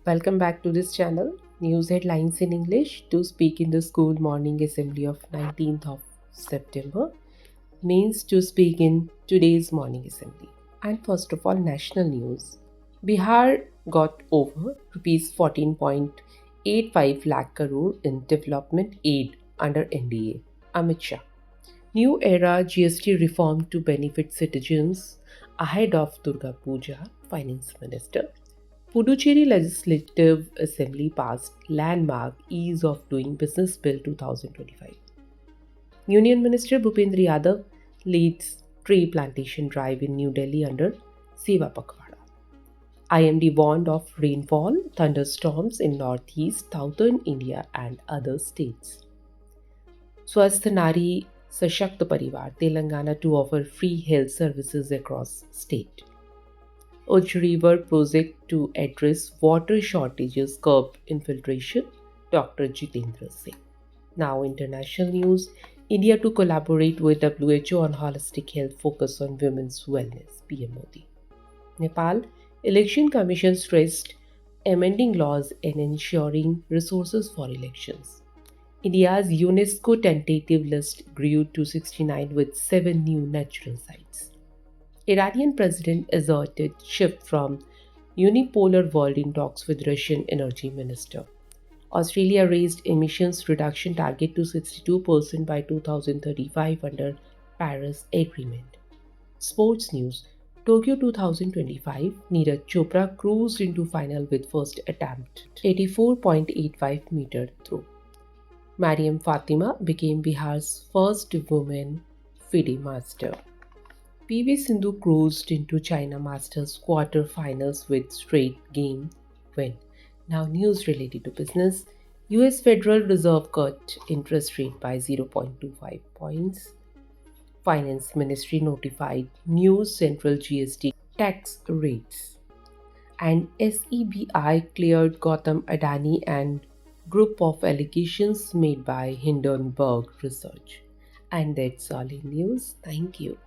Welcome back to this channel. News headlines in English to speak in the school morning assembly of 19th of September means to speak in today's morning assembly. And first of all, national news. Bihar got over rupees 14.85 lakh crore in development aid under NDA. Amit Shah. New era GST reform to benefit citizens ahead of Durga Puja, Finance Minister. Puducherry Legislative Assembly passed landmark Ease of Doing Business Bill 2025. Union Minister Bhupendra Yadav leads tree plantation drive in New Delhi under Seva Pakhwada. IMD warned of rainfall, thunderstorms in northeast, southern India and other states. Swasth Nari Sashakt Parivar, Telangana to offer free health services across state. Uj River project to address water shortages curb infiltration, Dr. Jitendra Singh. Now, international news. India to collaborate with WHO on holistic health focus on women's wellness, PM Modi. Nepal, Election Commission stressed amending laws and ensuring resources for elections. India's UNESCO tentative list grew to 69 with 7 new natural sites. Iranian president asserted shift from unipolar world in talks with Russian energy minister. Australia raised emissions reduction target to 62% by 2035 under Paris Agreement. Sports news. Tokyo 2025, Neeraj Chopra cruised into final with first attempt 84.85 meter throw. Mariam Fatima became Bihar's first woman FIDE master. PV Sindhu cruised into China Masters quarter-finals with straight game win. Now news related to business. US Federal Reserve cut interest rate by 0.25 points. Finance Ministry notified new central GST tax rates. And SEBI cleared Gautam Adani and group of allegations made by Hindenburg Research. And that's all in news. Thank you.